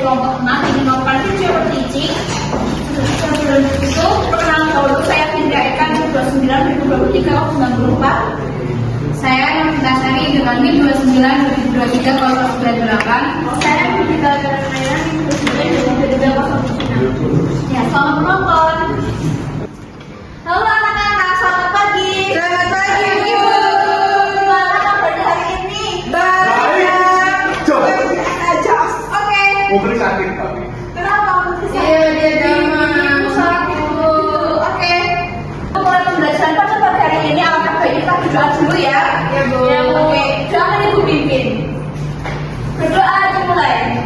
kelompok 6 ingin melakukan video teaching. Sebelum itu, perkenalan dahulu saya Findra Eka 29 2023 waktu 64. Saya yang Sari dengan NIM 29 2023 098. Saya Bukita Karnayana NIM 29 2023 096. Ya, selamat menonton. Halo anak-anak, selamat pagi. Selamat pagi, Ibu. Gimana kabarnya hari ini? Baik. Jos. Oke. Putri sakit tapi. Kenapa Putri sakit? Iya, dia demam. Ibu sakit, Bu. Oke. Mulai pembelajaran pada hari ini, alangkah baiknya kita berdoa dulu ya. Ya, Bu. Ya, Bu. Oke. Doakan Ibu pimpin. Berdoa dimulai.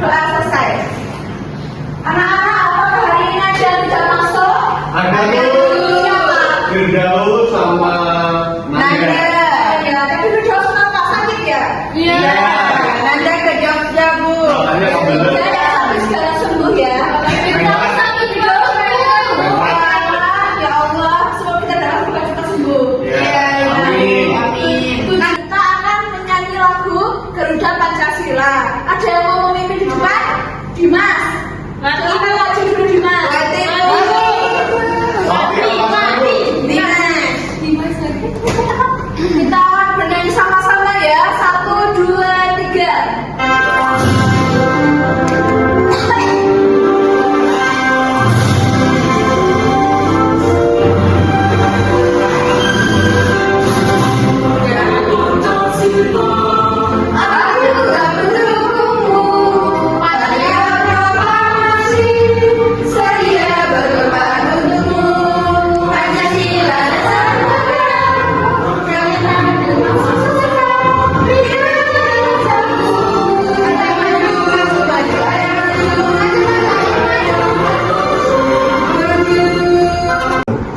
Doa selesai. Anak-anak, apakah hari ini ada yang tidak masuk? Ada Siapa? Firdaus sama Nanda. Ya, tapi Firdaus kenapa sakit ya? Iya. Nanda ke Jogja, Bu. Makanya kebelet. Ya, sampai sekarang sembuh ya. Firdaus sakit Firdaus. Ya Allah, semoga kita dalam bukan cepat sembuh. Ya, amin. Amin. Nah, kita akan menyanyi lagu Garuda Pancasila. Ada yang mau memimpin di depan? Dimas. Kita lagi dulu Dimas. Kita bernyanyi sama-sama ya. 1, 2, 3.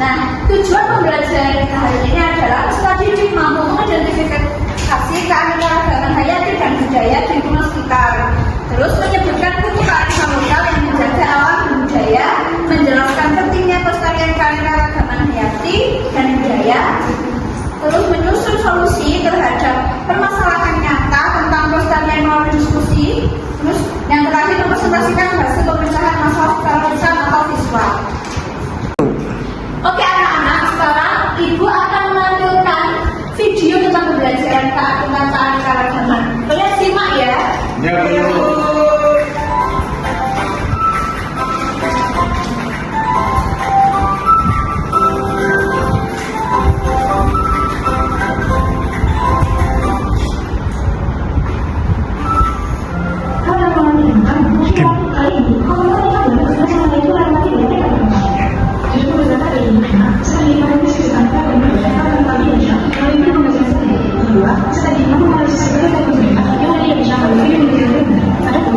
Nah, tujuan pembelajaran kita hari ini adalah peserta didik mampu mengidentifikasi keanekaragaman hayati dan budaya di lingkungan sekitar. Terus menyebutkan bentuk kearifan lokal yang menjaga alam dan budaya, menjelaskan pentingnya pelestarian keanekaragaman hayati dan budaya. Terus menyusun solusi terhadap permasalahan nyata tentang pelestarian melalui diskusi. Terus yang terakhir mempresentasikan hasil pemecahan masalah secara lisan atau visual. Oke anak-anak, sekarang Ibu akan menampilkan video tentang pembelajaran keanekaragaman. Kalian simak ya. Ya, Bu.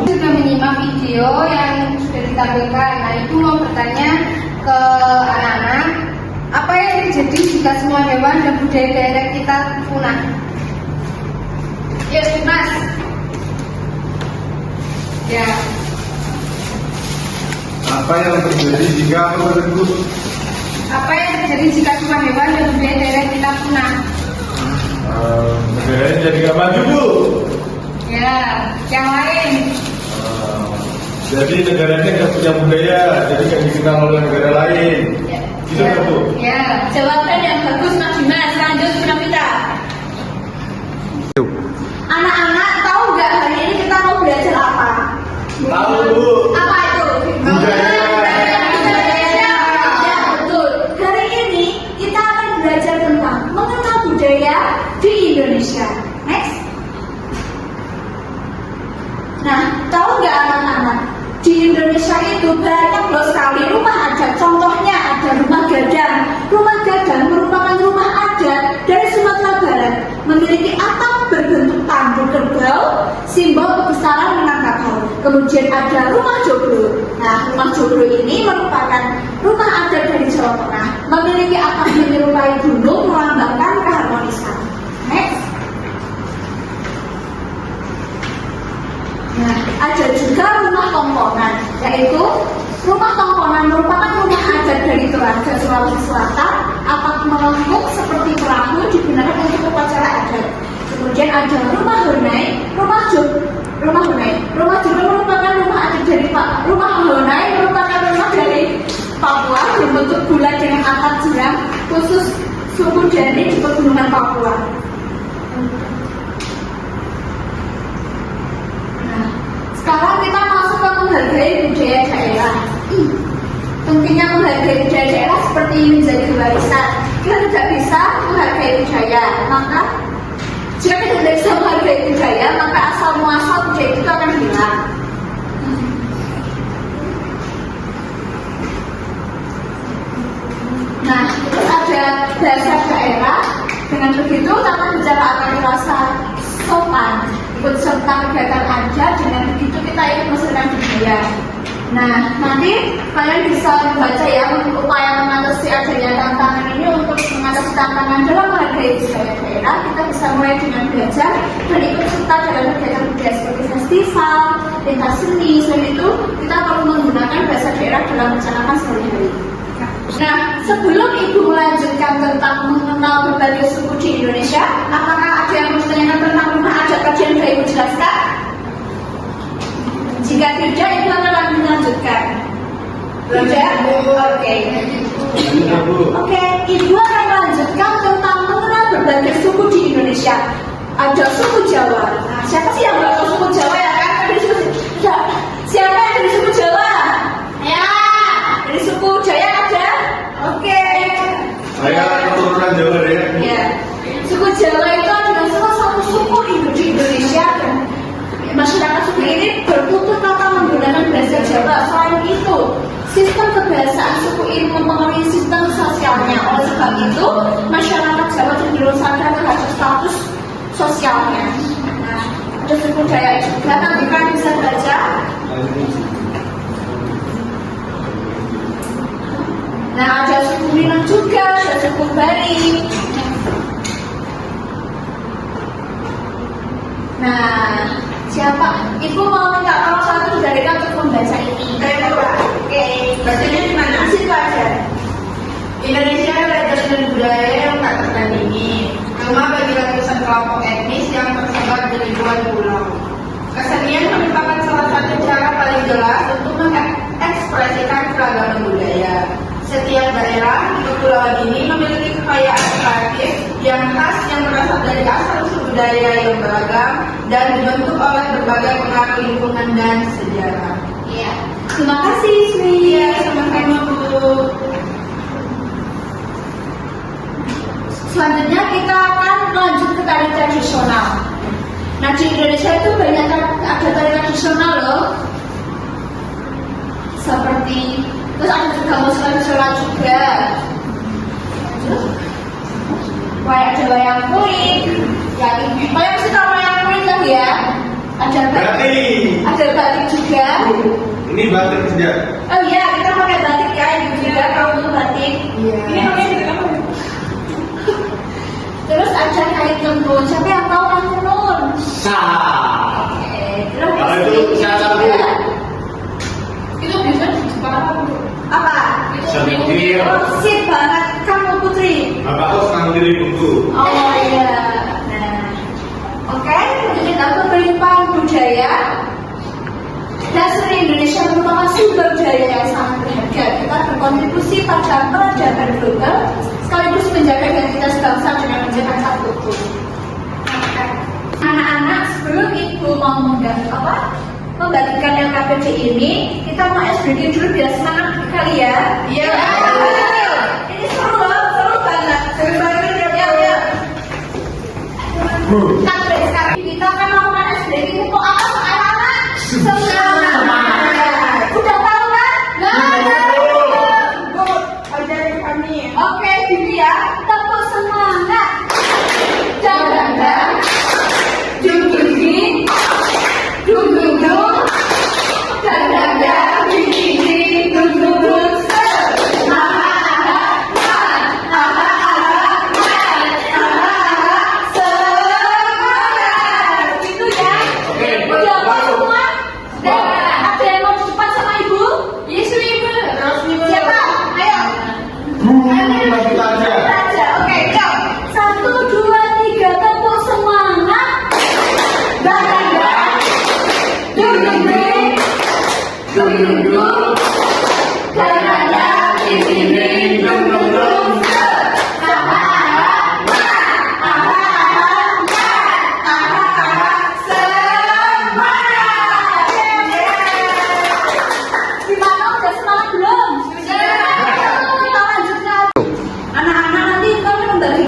Sudah menyimak video yang sudah ditampilkan. Nah, Ibu mau bertanya ke anak-anak, apa yang terjadi jika semua hewan dan budaya daerah kita punah? Yes, Mas. Ya. Apa yang terjadi jika aku tersebut? Apa yang terjadi jika semua hewan dan budaya daerah kita punah? Negaranya jadi gak maju, Bu. Ya. Yang lain? Jadi negaranya gak punya budaya, jadi gak dikenal oleh negara lain. Ya. Gitu kan, Bu? Ya. Jawaban yang bagus Mas Dimas. Lanjut Pramita. Anak-anak tahu nggak hari ini kita mau belajar apa? Tahu, Bu. Apa itu? Budaya. Ya, betul. Hari ini kita akan belajar tentang mengenal budaya di Indonesia. Next. Nah, tahu nggak anak-anak? Di Indonesia itu banyak loh sekali rumah adat. Contohnya ada rumah gadang. Rumah gadang merupakan rumah adat dari Sumatera Barat. Memiliki atap berbentuk tandu kerbau, simbol kebesaran Minangkabau. Kemudian ada rumah joglo. Nah, rumah joglo ini merupakan rumah adat dari Jawa Tengah. Memiliki atap menyerupai gunung, melambangkan keharmonisan. Next. Nah, ada juga rumah tongkonan, yaitu rumah tongkonan merupakan rumah adat dari Toraja, Sulawesi Selatan. Atap melengkung seperti perahu digunakan untuk upacara adat. Kemudian ada rumah Hunai, rumah joglo merupakan suku Dani di pegunungan Papua. Nah, sekarang kita masuk ke menghargai budaya daerah. Tentunya menghargai budaya daerah seperti menjadi warisan. Kita tidak bisa menghargai budaya, maka jika kita tidak bisa menghargai budaya, maka asal muasal budaya itu akan hilang. Nah, terus ada bahasa daerah. Dengan begitu, tanpa bicara akan merasa sopan, ikut serta kegiatan aja. Dengan begitu kita ikut melestarikan budaya. Nah, nanti kalian bisa membaca ya upaya mengatasi adanya tantangan ini. Untuk mengatasi tantangan dalam menghargai budaya daerah, kita bisa mulai dengan belajar dan ikut serta dalam kegiatan budaya seperti festival, lintas seni. Selain itu, kita perlu menggunakan bahasa daerah dalam rencanakan sehari-hari. Nah, sebelum Ibu melanjutkan tentang mengenal berbagai suku di Indonesia, apakah ada yang bertanyakan tentang rumah adat kajian yang Ibu jelaskan? Jika tidak, Ibu akan melanjutkan. Tidak? Oke. Oke, Ibu akan melanjutkan tentang mengenal berbagai suku di Indonesia. Ada suku Jawa. Nah, siapa sih yang tahu suku Jawa ya kan? Siapa yang dari suku Jawa? Ya, dari suku Jaya ada? Oke. Saya keturunan Jawa ya. Ya, suku Jawa itu adalah salah satu suku di Indonesia dan masyarakat suku ini bertutur kata menggunakan bahasa Jawa. Selain itu, sistem kebahasaan suku ini mempengaruhi sistem sosialnya. Oleh sebab itu, masyarakat Jawa cenderung sadar terhadap status sosialnya. Nah, ada suku Jaya juga, nanti kalian bisa baca. Nah, ada suku Minang juga, ada suku Bali. Nah, siapa? Ibu mau minta tolong satu dari kalian untuk membaca ini. Oke, bacanya di mana? Situ aja. Indonesia adalah dan budaya yang tak tertandingi, rumah bagi ratusan kelompok etnis yang tersebar di ribuan pulau. Kesenian merupakan salah satu cara paling jelas untuk mengekspresikan keragaman budaya. Setiap daerah di kepulauan ini memiliki kekayaan kreatif yang khas yang berasal dari asal-usul budaya yang beragam dan dibentuk oleh berbagai pengaruh lingkungan dan sejarah. Iya. Terima kasih, Sri. Iya, sama-sama Bu. Selanjutnya kita akan lanjut ke tari tradisional. Nah, di Indonesia itu banyak ada tari tradisional loh. Seperti terus ada juga musik tradisional juga. Ada wayang kulit. Ya, kalian mesti tahu wayang kulit kan ya? Ada batik. Ada batik juga. Ini batik saja. Oh iya, kita pakai batik ya, Ibu juga kalau untuk batik. Iya. Ini namanya juga apa? Terus ada kain tenun. Siapa yang tahu kain tenun? Sah. Oke. Terus Kalau itu siapa Bu? Itu biasanya di Jepang apa Bu? apa? Semikir. Oh, sip banget kamu Putri. Bapak kos nang diri Buntu. Oh iya. Nah, oke. Kemudian kita kelimpahan budaya. Dasar Indonesia merupakan sumber daya yang sangat berharga. Kita berkontribusi pada peradaban global, sekaligus menjaga identitas bangsa dengan menjaga satu utuh. Anak-anak, sebelum Ibu mau membagikan LKPD ini, kita mau SBD dulu biar semangat kali ya. Iya. Ini seru loh, seru banget. Seru banget ya. Kita mulai sekarang. Kita akan melakukan SBD untuk apa anak-anak? Semangat. Udah tahu kan? Ajarin kami. Oke, gini ya. Tepuk semangat. Jangan. Dung-dung-dung. Dung-dung-dung. Jangan. Dung-dung-dung. Dung-dung-dung. Gitu ya. Udah apa semua? Ada yang mau cepat sama Ibu? Yes, Ibu. Terus Ibu. Siapa? Ayo. Kita aja. Oke.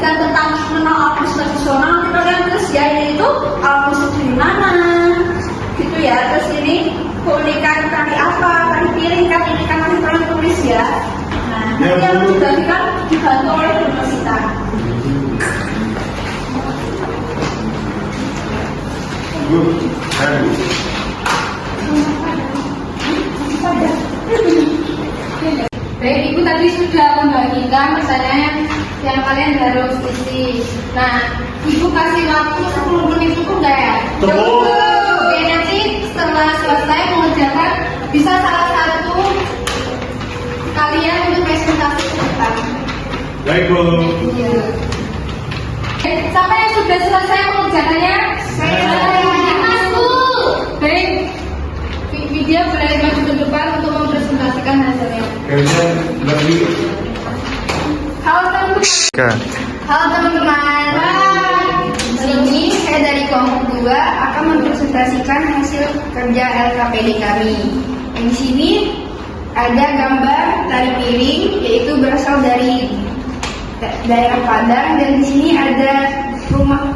bukan tentang mengenal alat musik tradisional, nanti kalian tulis ya ini itu alat musik dari mana, gitu ya. Terus ini keunikan kali apa, kali piring, kan ini kan nanti kalian tulis ya. Nah, nanti yang dibagikan dibantu oleh universitas. Baik, Ibu tadi sudah membagikan pertanyaan yang kalian harus isi. Nah, Ibu kasih waktu 10 menit cukup nggak ya? Cukup. Oke, nanti setelah selesai mengerjakan bisa salah satu kalian untuk presentasi ke depan. Baik, Bu. Iya. Siapa yang sudah selesai mengerjakannya? Mas, Bu. Baik, Widya boleh maju ke depan untuk mempresentasikan hasilnya. Kayaknya lebih. Halo teman-teman. Halo teman-teman. Di sini saya dari kelompok 2 akan mempresentasikan hasil kerja LKPD kami. Di sini ada gambar tari piring, yaitu berasal dari daerah Padang, dan di sini ada rumah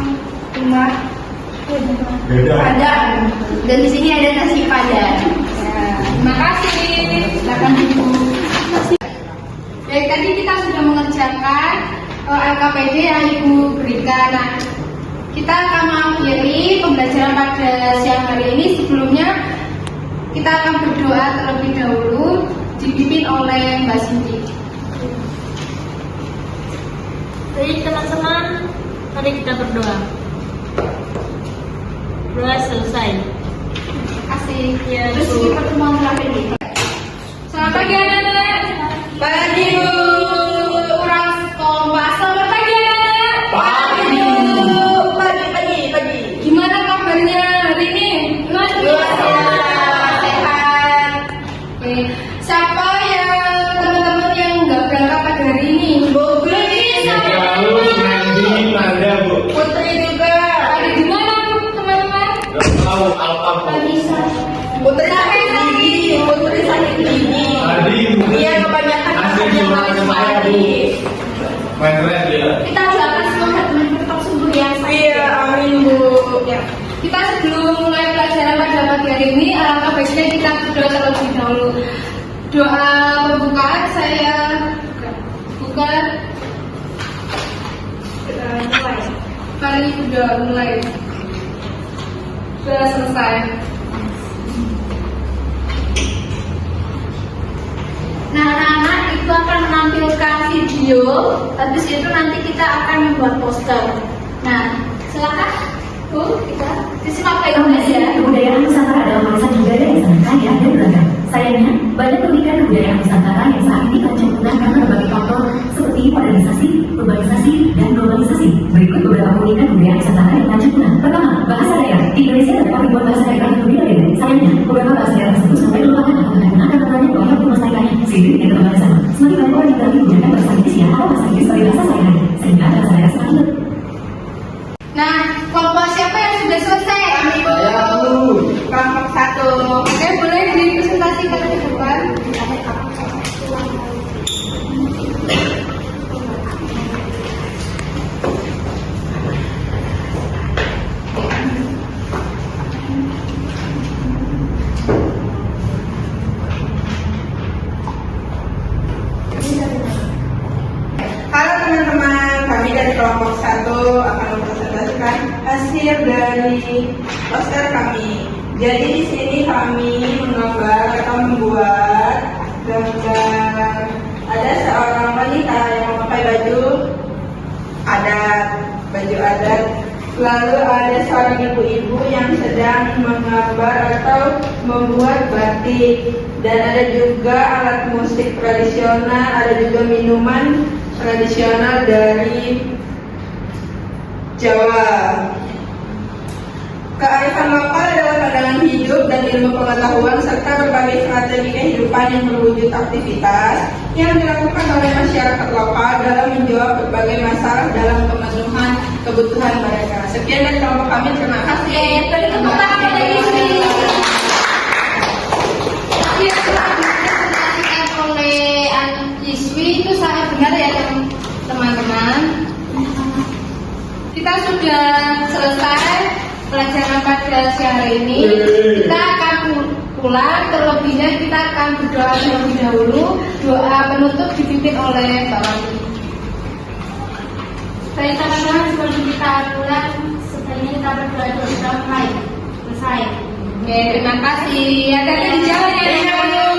Padang, dan di sini ada nasi Padang. Terima kasih. Silakan Ibu. Baik, tadi kita sudah mengerjakan LKPD yang Ibu berikan. Nah, kita akan mengakhiri pembelajaran pada siang hari ini. Sebelumnya kita akan berdoa terlebih dahulu, dipimpin oleh Mbak Cindy. Baik teman-teman, mari kita berdoa. Doa selesai. Terima kasih. Ya, Terus Bu. ini pertemuan terakhir ini. Selamat pagi anak-anak. Pagi Bu. Kurang kompas. Selamat pagi anak-anak. Pagi. Pagi. Gimana kabarnya hari ini? Luar biasa. Sehat. Oke. Siapa yang teman-teman yang nggak berangkat pada hari ini? Bu Glenny sama Lalu nanti ada, Bu. Putri juga. Ada di mana Bu teman-teman? Gak tahu apa, Bu. Putri sakit gigi. Putri sakit gigi. Tadi Iya, kebanyakan hasil makan yang surat manis saya, Bu. tadi. Main red ya. Kita doakan semoga teman-teman tetap sembuh ya. Iya, amin Bu. Ya. Kita sebelum mulai pelajaran pada pagi hari ini, alangkah baiknya kita berdoa terlebih dahulu. Doa pembukaan saya buka. Mari sudah mulai. Sudah selesai. Nah, anak-anak itu akan menampilkan video, habis itu nanti kita akan membuat poster. Nah, silakan Bu, kita disimak baik-baik ya. Kebudayaan Nusantara adalah warisan budaya yang sangat kaya dan beragam. Sayangnya, banyak pendidikan kebudayaan Nusantara yang saat ini terancam punah karena berbagai faktor seperti modernisasi, urbanisasi, dan globalisasi. Berikut beberapa pendidikan kebudayaan Nusantara yang terancam punah. Pertama, bahasa daerah. Di Indonesia terdapat ribuan bahasa daerah yang berbeda-beda. Sayangnya, beberapa bahasa daerah tersebut sampai dilupakan atau terkena karena banyak orang yang melestarikannya. Seiring dengan perkembangan zaman, semakin banyak orang yang beralih menggunakan bahasa Indonesia atau bahasa Inggris sebagai bahasa sehari-hari, sehingga bahasa daerah semakin Nah, kelompok siapa yang sudah selesai? Kami Bu. Kelompok 1. Oke, boleh dipresentasikan ke depan. Halo teman-teman, kami dari kelompok 1 akan mempresentasikan hasil dari poster kami. Jadi di sini kami menggambar atau membuat gambar ada seorang wanita yang memakai baju adat. Lalu ada seorang ibu-ibu yang sedang menggambar atau membuat batik, dan ada juga alat musik tradisional, ada juga minuman tradisional dari Jawa. Kearifan lokal adalah pandangan hidup dan ilmu pengetahuan serta berbagai strategi kehidupan yang berwujud aktivitas yang dilakukan oleh masyarakat lokal dalam menjawab berbagai masalah dalam pemenuhan kebutuhan mereka. Sekian dari kelompok kami, terima kasih. Beri tepuk tangan lagi. Yang telah dipresentasikan oleh anak siswi itu sangat benar ya teman-teman. kita sudah selesai pelajaran pada siang hari ini. Kita akan pulang, terlebihnya kita akan berdoa terlebih dahulu. Doa penutup dipimpin oleh Mbak Wati. Baik teman-teman, sebelum kita pulang, sebaiknya kita berdoa dulu. Kita mulai. Selesai. Oke, terima kasih. Hati-hati di jalan ya.